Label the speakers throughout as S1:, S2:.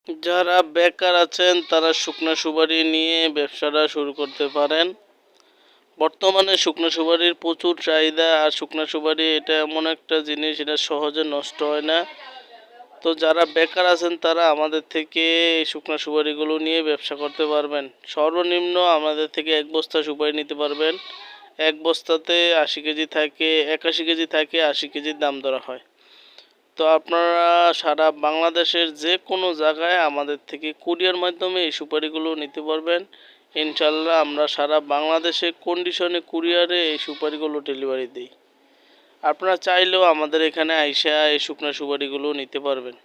S1: যারা বেকার আছেন তারা শুকনা সুপারি নিয়ে ব্যবসাটা শুরু করতে পারেন। বর্তমানে শুকনা সুপারির প্রচুর চাহিদা, আর শুকনা সুপারি এটা এমন একটা জিনিস, এটা সহজে নষ্ট হয় না। তো যারা বেকার আছেন তারা আমাদের থেকে এই শুকনা সুপারিগুলো নিয়ে ব্যবসা করতে পারবেন। সর্বনিম্ন আমাদের থেকে 1 বস্তা সুপারি নিতে পারবেন। 1 বস্তাতে 80 কেজি থাকে, 81 কেজি থাকে, 80 কেজির দাম ধরা হয়। তো আপনারা সারা বাংলাদেশের যে কোনো জায়গায় আমাদের থেকে কুরিয়ার মাধ্যমে এই সুপারিগুলো নিতে পারবেন। ইনশাল্লাহ আমরা সারা বাংলাদেশে কন্ডিশনে কুরিয়ারে এই সুপারিগুলো ডেলিভারি দিই। আপনারা চাইলেও আমাদের এখানে আইসা এই শুকনো সুপারিগুলো নিতে পারবেন।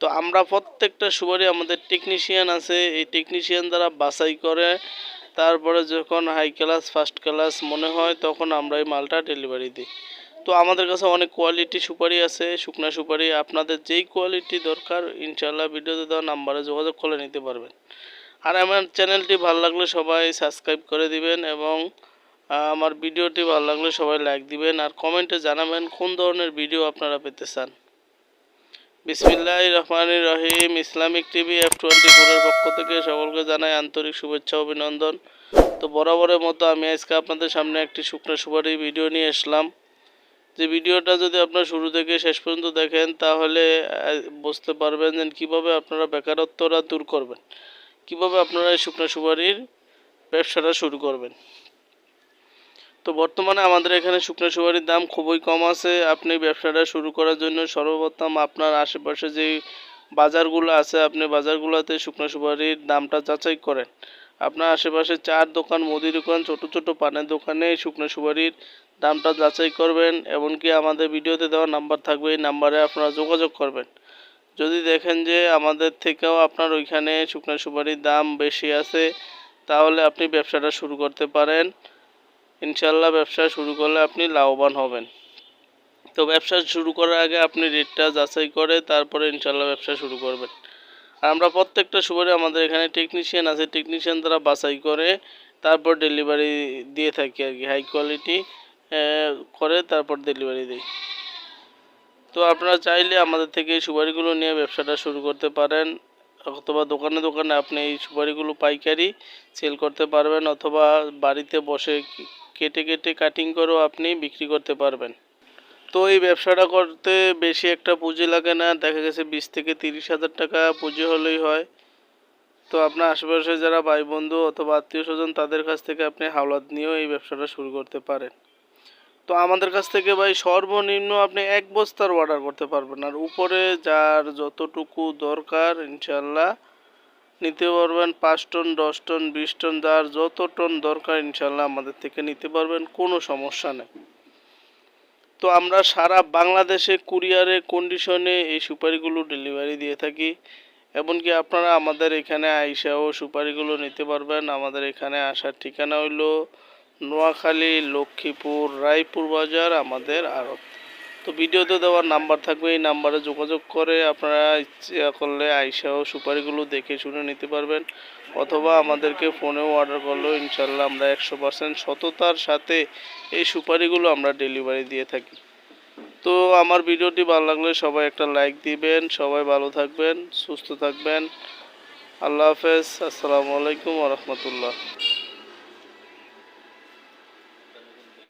S1: তো আমরা প্রত্যেকটা সুপারি, আমাদের টেকনিশিয়ান আছে, এই টেকনিশিয়ান দ্বারা বাছাই করে তারপরে যখন হাই ক্লাস ফার্স্ট ক্লাস মনে হয় তখন আমরা এই মালটা ডেলিভারি দিই। তো আমাদের কাছে অনেক কোয়ালিটি সুপারি আছে, শুকনা সুপারি। আপনাদের যেই কোয়ালিটি দরকার ইনশাল্লাহ ভিডিওতে দেওয়া নাম্বারে যোগাযোগ করে নিতে পারবেন। আর আমার চ্যানেলটি ভালো লাগলে সবাই সাবস্ক্রাইব করে দিবেন, এবং আমার ভিডিওটি ভালো লাগলে সবাই লাইক দিবেন, আর কমেন্টে জানাবেন কোন ধরনের ভিডিও আপনারা পেতে চান। বিসমিল্লাহির রহমানির রহিম। ইসলামিক টিভি F24 এর পক্ষ থেকে সকলকে জানাই আন্তরিক শুভেচ্ছা অভিনন্দন। তো বরাবরের মতো আমি আজকে আপনাদের সামনে একটি শুকনো সুপারি ভিডিও নিয়ে আসলাম। যে ভিডিওটা যদি আপনারা শুরু থেকে শেষ পর্যন্ত দেখেন তাহলে বুঝতে পারবেন যে কীভাবে আপনারা বেকারত্বটা দূর করবেন, কীভাবে আপনারা এই শুকনো সুপারির ব্যবসাটা শুরু করবেন। তো বর্তমানে আমাদের এখানে শুকনো সুপারির দাম খুবই কম আছে। আপনি ব্যবসাটা শুরু করার জন্য সর্বপ্রথম আপনার আশেপাশে যে বাজারগুলো আছে, আপনি বাজারগুলোতে শুকনো সুপারির দামটা যাচাই করেন। আপনার আশেপাশে চার দোকান, মুদি দোকান, ছোট ছোট পানের দোকানে শুকনো সুপারির দামটা যাচাই করবেন। এমনকি আমাদের ভিডিওতে দেওয়া নাম্বার থাকবে, এই নাম্বারে আপনারা যোগাযোগ করবেন। যদি দেখেন যে আমাদের থেকেও আপনার ওইখানে শুকনো সুপারির দাম বেশি আছে, তাহলে আপনি ব্যবসাটা শুরু করতে পারেন। ইনশাল্লাহ ব্যবসা শুরু করলে আপনি লাভবান হবেন। তো ব্যবসা শুরু করার আগে আপনি রেটটা যাচাই করে তারপরে ইনশাল্লাহ ব্যবসা শুরু করবেন। আর আমরা প্রত্যেকটা সুপারি, আমাদের এখানে টেকনিশিয়ান আছে, টেকনিশিয়ান দ্বারা বাছাই করে তারপর ডেলিভারি দিয়ে থাকি আর কি। হাই কোয়ালিটি করে তারপর ডেলিভারি দিই। তো আপনারা চাইলে আমাদের থেকে এই সুপারিগুলো নিয়ে ব্যবসাটা শুরু করতে পারেন, অথবা দোকানে দোকানে আপনি এই সুপারিগুলো পাইকারি সেল করতে পারবেন, অথবা বাড়িতে বসে কেটে কেটে কাটিং করেও আপনি বিক্রি করতে পারবেন। তো এই ব্যবসাটা করতে বেশি একটা পুঁজি লাগে না, দেখা গেছে 20 থেকে 30 হাজার টাকা পুঁজি হলেই হয়। তো আপনার আশেপাশে যারা ভাই বন্ধু অথবা আত্মীয় স্বজন, তাদের কাছ থেকে আপনি হাওলাত নিয়েও এই ব্যবসাটা শুরু করতে পারেন। তো আমাদের কাছ থেকে ভাই সর্বনিম্ন আপনি 1 বস্তার অর্ডার করতে পারবেন, আর উপরে যার যতটুকু দরকার ইনশাল্লাহ নিতে পারবেন। 5 টন, 10 টন, 20 টন, যার যত টন দরকার ইনশাল্লাহ আমাদের থেকে নিতে পারবেন, কোনো সমস্যা নেই। তো আমরা সারা বাংলাদেশে কুরিয়ারে কন্ডিশনে এই সুপারিগুলো ডেলিভারি দিয়ে থাকি। এমনকি আপনারা আমাদের এখানে আইসাও সুপারিগুলো নিতে পারবেন। আমাদের এখানে আসার ঠিকানা হইল নোয়াখালী, লক্ষ্মীপুর, রায়পুর বাজার আমাদের আড়ত। তো ভিডিওতে দেওয়ার নাম্বার থাকবে, এই নাম্বারে যোগাযোগ করে আপনারা ইচ্ছা করলে আইসাও সুপারিগুলো দেখে শুনে নিতে পারবেন, অথবা আমাদেরকে ফোনেও অর্ডার করলেও ইনশাল্লাহ আমরা 100% সততার সাথে এই সুপারিগুলো আমরা ডেলিভারি দিয়ে থাকি। তো আমার ভিডিওটি ভালো লাগলে সবাই একটা লাইক দিবেন। সবাই ভালো থাকবেন, সুস্থ থাকবেন। আল্লাহ হাফেজ। আসসালামু আলাইকুম ওয়া রাহমাতুল্লাহ।